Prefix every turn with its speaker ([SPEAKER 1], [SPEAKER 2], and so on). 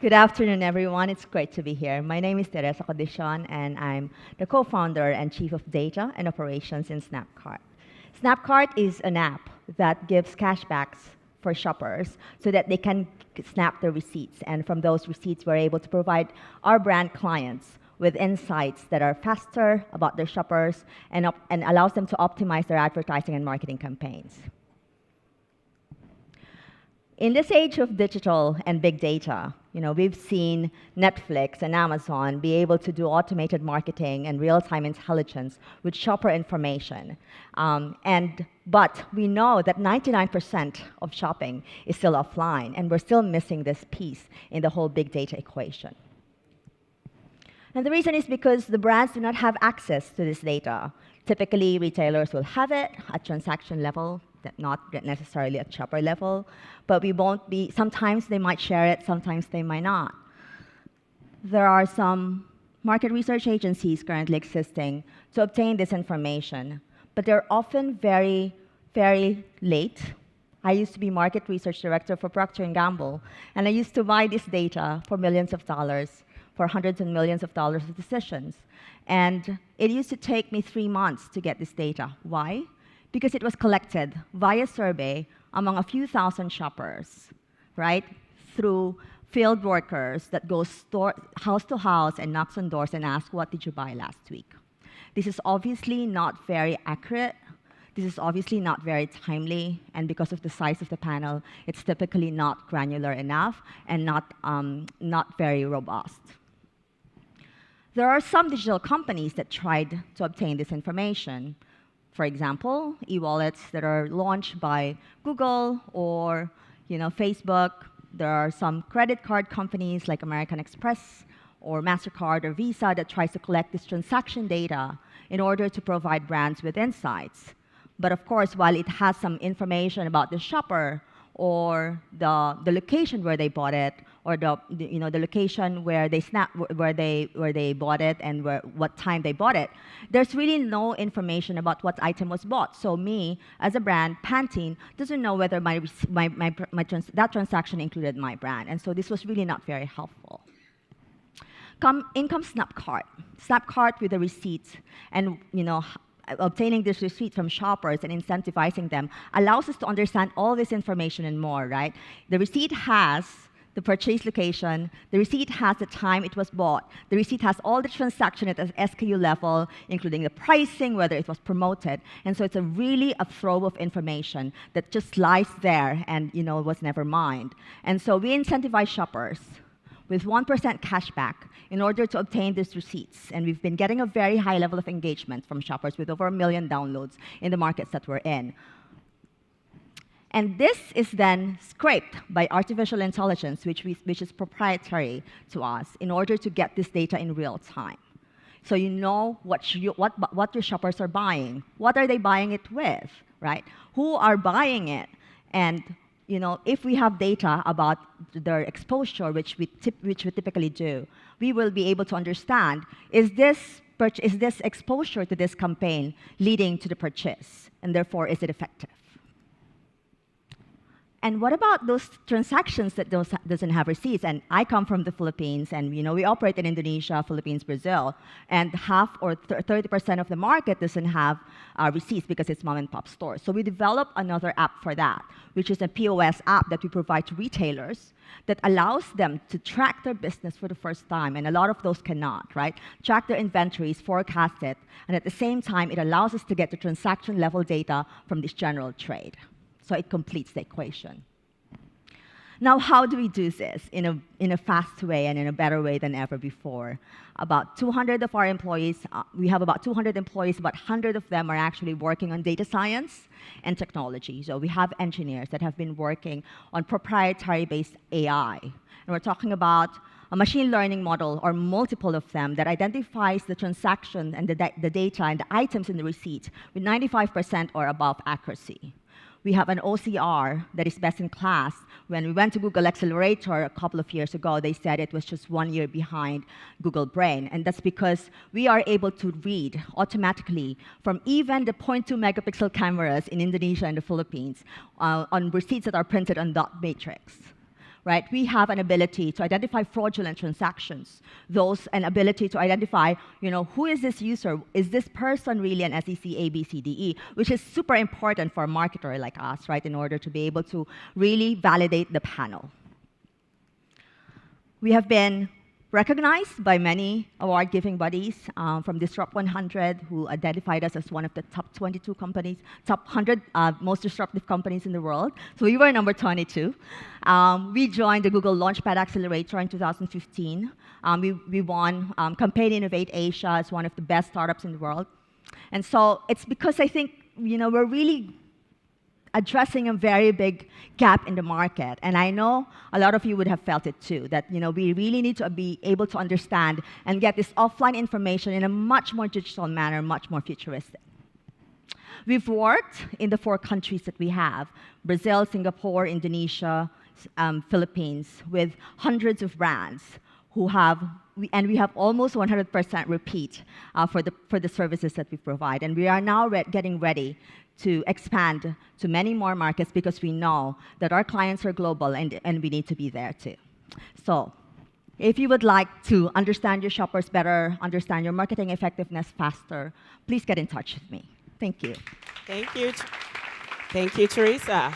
[SPEAKER 1] Good afternoon, everyone. It's great to be here. My name is Teresa Codicion, and I'm the co-founder and chief of data and operations in Snapcart. Snapcart is an app that gives cashbacks for shoppers so that they can snap their receipts. And from those receipts, we're able to provide our brand clients with insights that are faster about their shoppers and allows them to optimize their advertising and marketing campaigns. In this age of digital and big data, we've seen Netflix and Amazon be able to do automated marketing and real-time intelligence with shopper information. But we know that 99% of shopping is still offline, and we're still missing this piece in the whole big data equation. And the reason is because the brands do not have access to this data. Typically, retailers will have it at transaction level, not necessarily at shopper level, but we won't be, sometimes they might share it, sometimes they might not. There are some market research agencies currently existing to obtain this information, but they're often very, very late. I used to be market research director for Procter & Gamble, and I used to buy this data for millions of dollars, for hundreds and millions of dollars of decisions. And it used to take me 3 months to get this data. Why? Because it was collected via survey among a few thousand shoppers, right? Through field workers that go house to house and knocks on doors and asks, what did you buy last week? This is obviously not very accurate. This is obviously not very timely. And because of the size of the panel, it's typically not granular enough and not very robust. There are some digital companies that tried to obtain this information. For example, e-wallets that are launched by Google or Facebook. There are some credit card companies like American Express or MasterCard or Visa that tries to collect this transaction data in order to provide brands with insights. But of course, while it has some information about the shopper or the location where they bought it, or the location where they bought it and what time they bought it, there's really no information about what item was bought. So me, as a brand, Pantene, doesn't know whether that transaction included my brand. And so this was really not very helpful. In comes Snapcart. Snapcart with the receipts and obtaining this receipt from shoppers and incentivizing them allows us to understand all this information and more, right? The receipt has the purchase location, the receipt has the time it was bought, the receipt has all the transaction at the SKU level, including the pricing, whether it was promoted, and so it's really a trove of information that just lies there and was never mined. And so we incentivize shoppers with 1% cashback in order to obtain these receipts. And we've been getting a very high level of engagement from shoppers with over 1 million downloads in the markets that we're in. And this is then scraped by artificial intelligence, which is proprietary to us, in order to get this data in real time. So you know what your shoppers are buying. What are they buying it with, right? Who are buying it? And if we have data about their exposure, which we typically do, we will be able to understand, is this exposure to this campaign leading to the purchase? And therefore, is it effective? And what about those transactions that doesn't have receipts? And I come from the Philippines, and we operate in Indonesia, Philippines, Brazil, and half or 30% of the market doesn't have receipts because it's mom-and-pop stores. So we developed another app for that, which is a POS app that we provide to retailers that allows them to track their business for the first time, and a lot of those cannot, right? Track their inventories, forecast it, and at the same time, it allows us to get the transaction-level data from this general trade. So it completes the equation. Now, how do we do this in a fast way and in a better way than ever before? About 200 of our employees, we have about 200 employees, about 100 of them are actually working on data science and technology. So we have engineers that have been working on proprietary-based AI. And we're talking about a machine learning model, or multiple of them, that identifies the transaction and the data and the items in the receipt with 95% or above accuracy. We have an OCR that is best in class. When we went to Google Accelerator a couple of years ago, they said it was just 1 year behind Google Brain. And that's because we are able to read automatically from even the 0.2 megapixel cameras in Indonesia and the Philippines on receipts that are printed on dot matrix. right? We have an ability to identify fraudulent transactions, an ability to identify, who is this user? Is this person really an SEC A, B, C, D, E? Which is super important for a marketer like us, right, in order to be able to really validate the panel. We have been recognized by many award-giving bodies from Disrupt 100, who identified us as one of the top 22 companies, top 100 most disruptive companies in the world. So we were number 22. We joined the Google Launchpad Accelerator in 2015. We won Campaign Innovate Asia as one of the best startups in the world. And so it's because I think we're really addressing a very big gap in the market. And I know a lot of you would have felt it too, that we really need to be able to understand and get this offline information in a much more digital manner, much more futuristic. We've worked in the 4 countries that we have, Brazil, Singapore, Indonesia, Philippines, with hundreds of brands and we have almost 100% repeat for the services that we provide. And we are now getting ready to expand to many more markets because we know that our clients are global and we need to be there too. So if you would like to understand your shoppers better, understand your marketing effectiveness faster, please get in touch with me. Thank you.
[SPEAKER 2] Thank you. Thank you, Teresa.